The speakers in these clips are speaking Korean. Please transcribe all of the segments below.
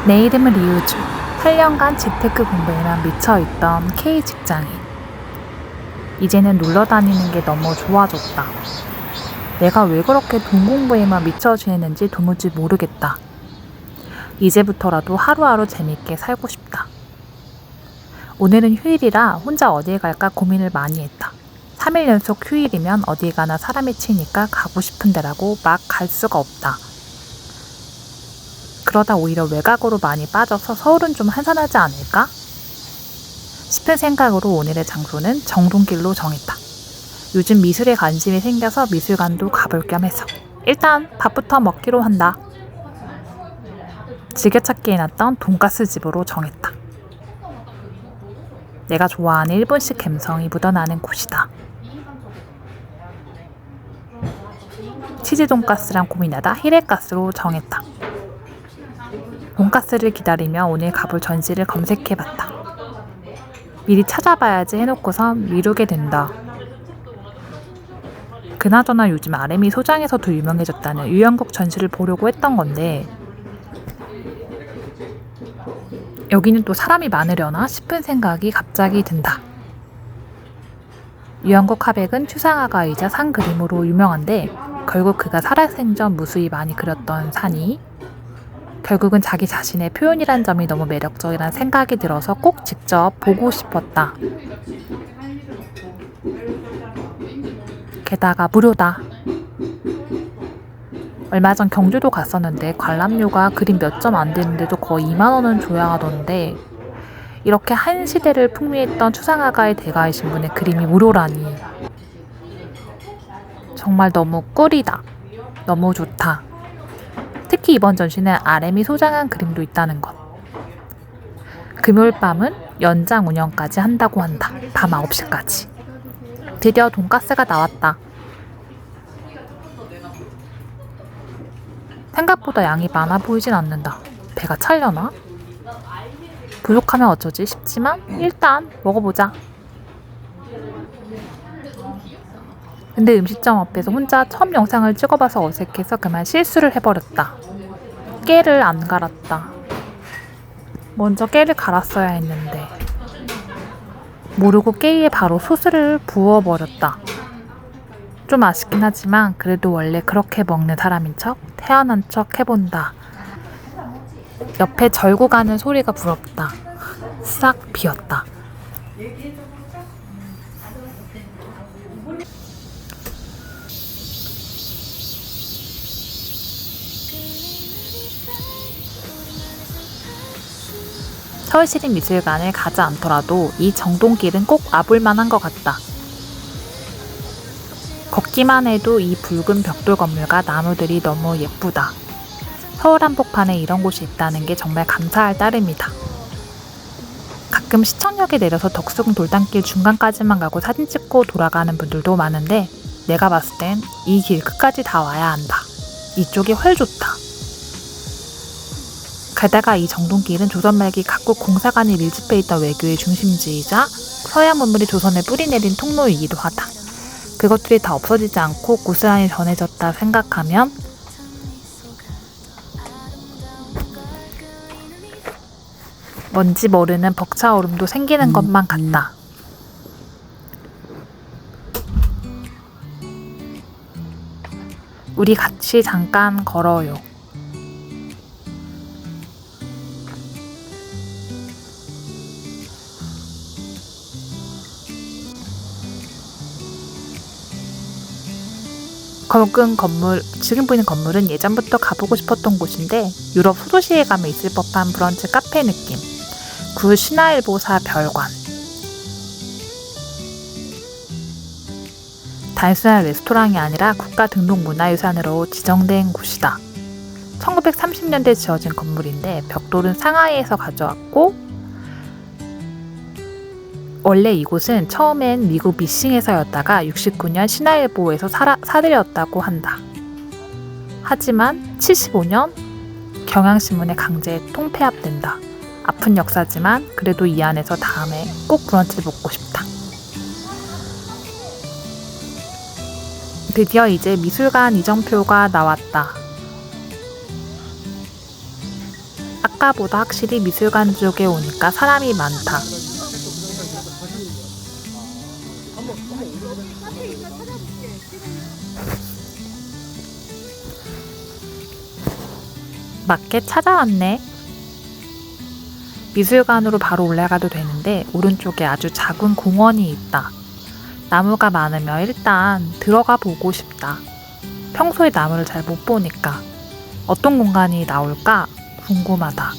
내 이름은 리우주. 8년간 재테크 공부에만 미쳐있던 K 직장인. 이제는 놀러 다니는 게 너무 좋아졌다. 내가 왜 그렇게 돈 공부에만 미쳐 지내는지 도무지 모르겠다. 이제부터라도 하루하루 재밌게 살고 싶다. 오늘은 휴일이라 혼자 어디에 갈까 고민을 많이 했다. 3일 연속 휴일이면 어디 가나 사람이 치니까 가고 싶은 데라고 막 갈 수가 없다. 그러다 오히려 외곽으로 많이 빠져서 서울은 좀 한산하지 않을까? 싶은 생각으로 오늘의 장소는 정동길로 정했다. 요즘 미술에 관심이 생겨서 미술관도 가볼 겸 해서 일단 밥부터 먹기로 한다. 즐겨찾기 해놨던 돈가스 집으로 정했다. 내가 좋아하는 일본식 감성이 묻어나는 곳이다. 치즈 돈가스랑 고민하다 히레가스로 정했다. 돈가스를 기다리며 오늘 가볼 전시를 검색해봤다. 미리 찾아봐야지 해놓고선 미루게 된다. 그나저나 요즘 RM이 소장에서도 유명해졌다는 유영국 전시를 보려고 했던 건데 여기는 또 사람이 많으려나 싶은 생각이 갑자기 든다. 유영국 화백은 추상화가이자 산 그림으로 유명한데 결국 그가 살아생전 무수히 많이 그렸던 산이 결국은 자기 자신의 표현이란 점이 너무 매력적이라는 생각이 들어서 꼭 직접 보고 싶었다. 게다가 무료다. 얼마 전 경주도 갔었는데 관람료가 그림 몇 점 안 되는데도 거의 2만 원은 줘야 하던데 이렇게 한 시대를 풍미했던 추상화가의 대가이신 분의 그림이 무료라니 정말 너무 꿀이다. 너무 좋다. 특히 이번 전시는 RM이 소장한 그림도 있다는 것. 금요일 밤은 연장 운영까지 한다고 한다. 밤 9시까지. 드디어 돈가스가 나왔다. 생각보다 양이 많아 보이진 않는다. 배가 찰려나? 부족하면 어쩌지 싶지만 일단 먹어보자. 근데 음식점 앞에서 혼자 처음 영상을 찍어봐서 어색해서 그만 실수를 해버렸다. 깨를 안 갈았다. 먼저 깨를 갈았어야 했는데 모르고 깨에 바로 소스를 부어버렸다. 좀 아쉽긴 하지만 그래도 원래 그렇게 먹는 사람인 척 태어난 척 해본다. 옆에 절구 가는 소리가 부럽다. 싹 비었다. 서울시립미술관을 가지 않더라도 이 정동길은 꼭 와볼 만한 것 같다. 걷기만 해도 이 붉은 벽돌 건물과 나무들이 너무 예쁘다. 서울 한복판에 이런 곳이 있다는 게 정말 감사할 따름이다. 가끔 시청역에 내려서 덕수궁 돌담길 중간까지만 가고 사진 찍고 돌아가는 분들도 많은데 내가 봤을 땐 이 길 끝까지 다 와야 한다. 이쪽이 훨 좋다. 게다가 이 정동길은 조선 말기 각국 공사관이 밀집해 있던 외교의 중심지이자 서양 문물이 조선에 뿌리내린 통로이기도 하다. 그것들이 다 없어지지 않고 고스란히 전해졌다 생각하면 뭔지 모르는 벅차오름도 생기는 것만 같다. 우리 같이 잠깐 걸어요. 지금 보이는 건물은 예전부터 가보고 싶었던 곳인데 유럽 소도시에 가면 있을 법한 브런치 카페 느낌. 구 신화일보사 별관. 단순한 레스토랑이 아니라 국가 등록 문화유산으로 지정된 곳이다. 1930년대에 지어진 건물인데 벽돌은 상하이에서 가져왔고 원래 이곳은 처음엔 미국 미싱에서였다가 69년 신화일보에서 사들였다고 한다. 하지만 75년 경향신문에 강제 통폐합된다. 아픈 역사지만 그래도 이 안에서 다음에 꼭 브런치를 먹고 싶다. 드디어 이제 미술관 이정표가 나왔다. 아까보다 확실히 미술관 쪽에 오니까 사람이 많다. 맞게 찾아왔네. 미술관으로 바로 올라가도 되는데 오른쪽에 아주 작은 공원이 있다. 나무가 많으며 일단 들어가 보고 싶다. 평소에 나무를 잘 못 보니까 어떤 공간이 나올까 궁금하다.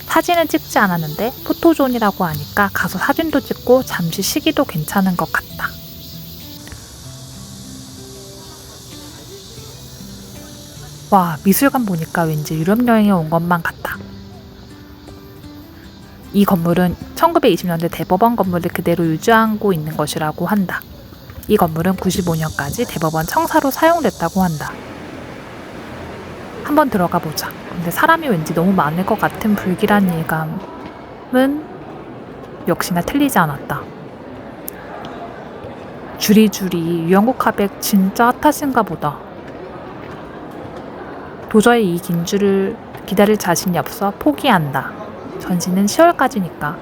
사진은 찍지 않았는데 포토존이라고 하니까 가서 사진도 찍고 잠시 쉬기도 괜찮은 것 같다. 와, 미술관 보니까 왠지 유럽 여행에 온 것만 같다. 이 건물은 1920년대 대법원 건물을 그대로 유지하고 있는 것이라고 한다. 이 건물은 95년까지 대법원 청사로 사용됐다고 한다. 한번 들어가 보자. 근데 사람이 왠지 너무 많을 것 같은 불길한 예감은 역시나 틀리지 않았다. 줄이 유영국 화백 진짜 핫하신가 보다. 도저히 이 긴 줄을 기다릴 자신이 없어 포기한다. 전시는 10월까지니까.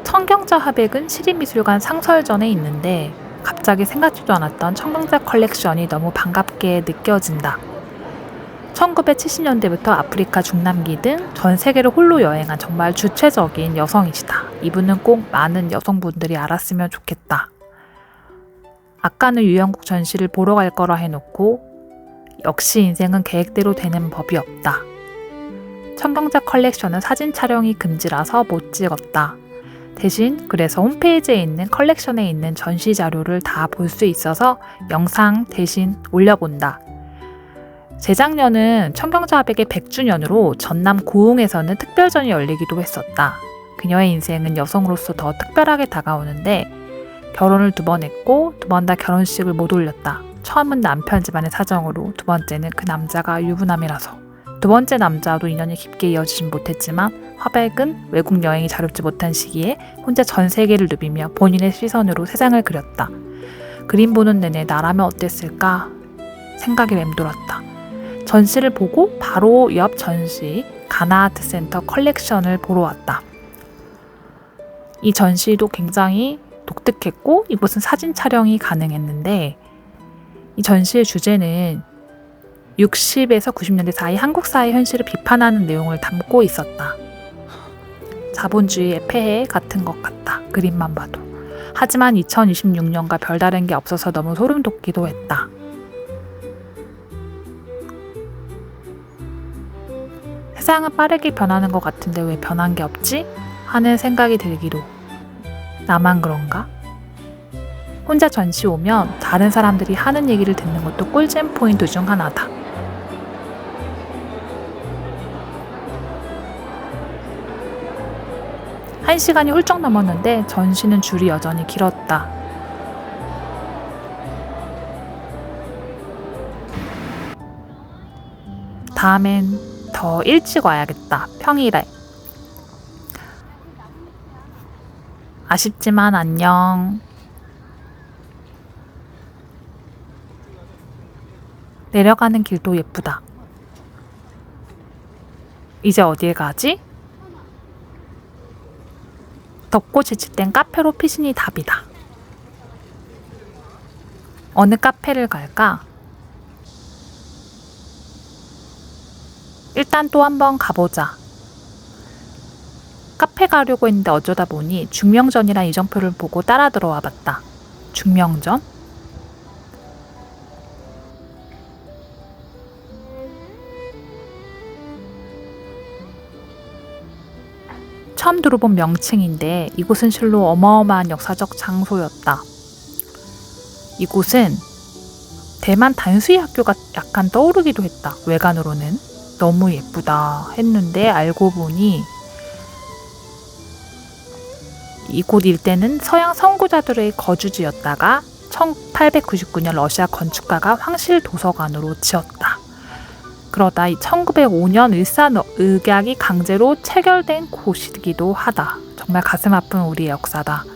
청경자 화백은 시립미술관 상설전에 있는데 갑자기 생각지도 않았던 청경자 컬렉션이 너무 반갑게 느껴진다. 1970년대부터 아프리카, 중남기 등 전 세계를 홀로 여행한 정말 주체적인 여성이시다. 이분은 꼭 많은 여성분들이 알았으면 좋겠다. 아까는 유영국 전시를 보러 갈 거라 해놓고 역시 인생은 계획대로 되는 법이 없다. 청경자 컬렉션은 사진 촬영이 금지라서 못 찍었다. 대신 그래서 홈페이지에 있는 컬렉션에 있는 전시 자료를 다 볼 수 있어서 영상 대신 올려본다. 재작년은 청경자 화백의 100주년으로 전남 고흥에서는 특별전이 열리기도 했었다. 그녀의 인생은 여성으로서 더 특별하게 다가오는데 결혼을 2번 했고 2번 다 결혼식을 못 올렸다. 처음은 남편 집안의 사정으로, 2번째는 그 남자가 유부남이라서. 2번째 남자도 인연이 깊게 이어지진 못했지만 화백은 외국 여행이 자립지 못한 시기에 혼자 전 세계를 누비며 본인의 시선으로 세상을 그렸다. 그림 보는 내내 나라면 어땠을까 생각이 맴돌았다. 전시를 보고 바로 옆 전시 가나아트센터 컬렉션을 보러 왔다. 이 전시도 굉장히 독특했고 이곳은 사진 촬영이 가능했는데 이 전시의 주제는 60에서 90년대 사이 한국 사회 현실을 비판하는 내용을 담고 있었다. 자본주의의 폐해 같은 것 같다. 그림만 봐도. 하지만 2026년과 별다른 게 없어서 너무 소름 돋기도 했다. 세상은 빠르게 변하는 것 같은데 왜 변한 게 없지? 하는 생각이 들기도. 나만 그런가? 혼자 전시 오면 다른 사람들이 하는 얘기를 듣는 것도 꿀잼 포인트 중 하나다. 한 시간이 훌쩍 넘었는데 전시는 줄이 여전히 길었다. 다음엔 더 일찍 와야겠다. 평일에. 아쉽지만 안녕. 내려가는 길도 예쁘다. 이제 어딜 가지? 덥고 지칠 땐 카페로 피신이 답이다. 어느 카페를 갈까? 일단 또 한번 가보자. 카페 가려고 했는데 어쩌다 보니 중명전이란 이정표를 보고 따라 들어와 봤다. 중명전? 처음 들어본 명칭인데 이곳은 실로 어마어마한 역사적 장소였다. 이곳은 대만 단수이 학교가 약간 떠오르기도 했다. 외관으로는 너무 예쁘다 했는데 알고 보니 이곳 일대는 서양 선구자들의 거주지였다가 1899년 러시아 건축가가 황실 도서관으로 지었다. 그러다 1905년 을사늑약이 강제로 체결된 곳이기도 하다. 정말 가슴 아픈 우리의 역사다.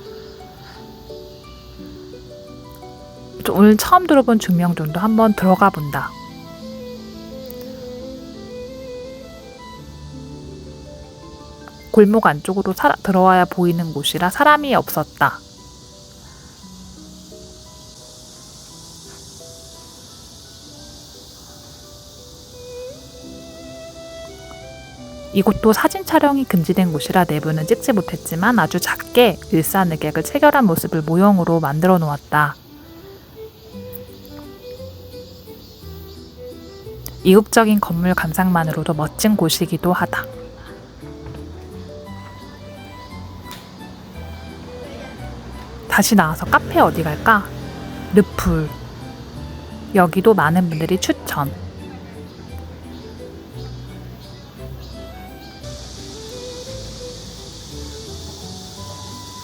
오늘 처음 들어본 중명존도 한번 들어가 본다. 골목 안쪽으로 들어와야 보이는 곳이라 사람이 없었다. 이곳도 사진 촬영이 금지된 곳이라 내부는 찍지 못했지만 아주 작게 일사늑약을 체결한 모습을 모형으로 만들어 놓았다. 이국적인 건물 감상만으로도 멋진 곳이기도 하다. 다시 나와서 카페 어디 갈까? 르풀. 여기도 많은 분들이 추천.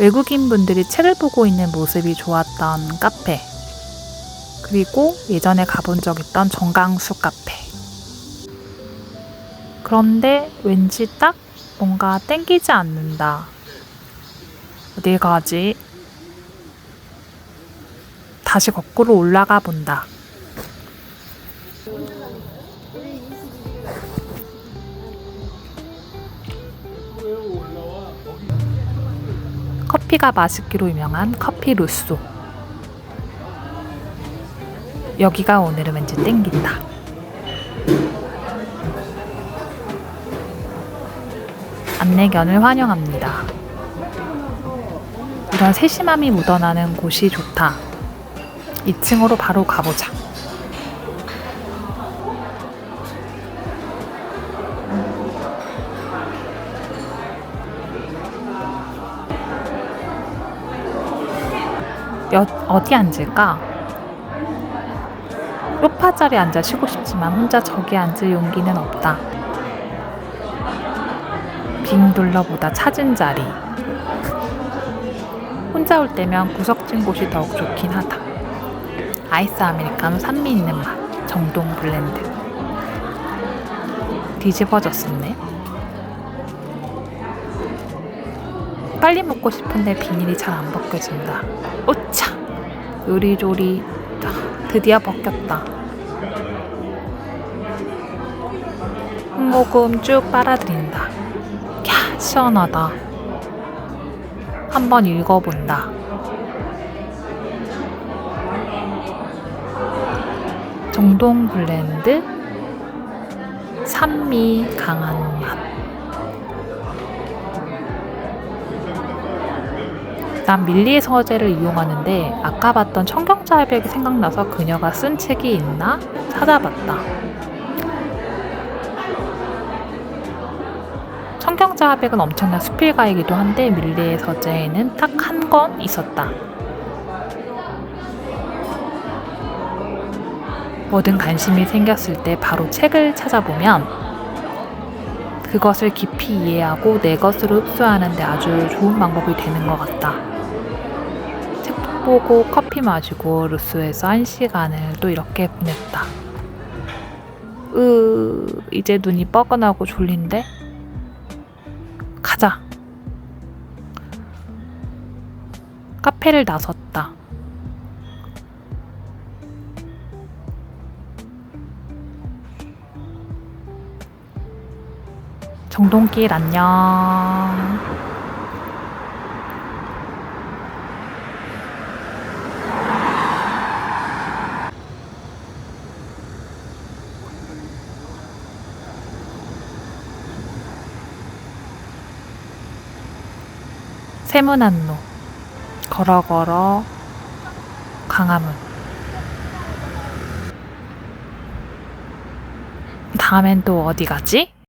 외국인 분들이 책을 보고 있는 모습이 좋았던 카페. 그리고 예전에 가본 적 있던 정강수 카페. 그런데 왠지 딱 뭔가 땡기지 않는다. 어딜 가지? 다시 거꾸로 올라가 본다. 커피가 맛있기로 유명한 커피 루소. 여기가 오늘은 왠지 땡긴다. 안내견을 환영합니다. 이런 세심함이 묻어나는 곳이 좋다. 2층으로 바로 가보자. 어디 앉을까? 소파 자리에 앉아 쉬고 싶지만 혼자 저기 앉을 용기는 없다. 빙 둘러보다 찾은 자리. 혼자 올 때면 구석진 곳이 더욱 좋긴 하다. 아이스 아메리카노 산미 있는 맛. 정동 블렌드. 뒤집어졌었네. 빨리 먹고 싶은데 비닐이 잘 안 벗겨진다. 오차! 요리조리. 드디어 벗겼다. 한 모금 쭉 빨아들인다. 야, 시원하다. 한번 읽어본다. 정동 블렌드, 산미 강한 맛. 난 밀리의 서재를 이용하는데 아까 봤던 청경자백이 생각나서 그녀가 쓴 책이 있나 찾아봤다. 청경자백은 엄청난 수필가이기도 한데 밀리의 서재에는 딱 한 권 있었다. 뭐든 관심이 생겼을 때 바로 책을 찾아보면 그것을 깊이 이해하고 내 것으로 흡수하는 데 아주 좋은 방법이 되는 것 같다. 책 보고 커피 마시고 루스에서 1시간을 또 이렇게 보냈다. 이제 눈이 뻐근하고 졸린데? 가자. 카페를 나섰다. 정동길 안녕. 세문안로 걸어 강화문. 다음엔 또 어디 가지?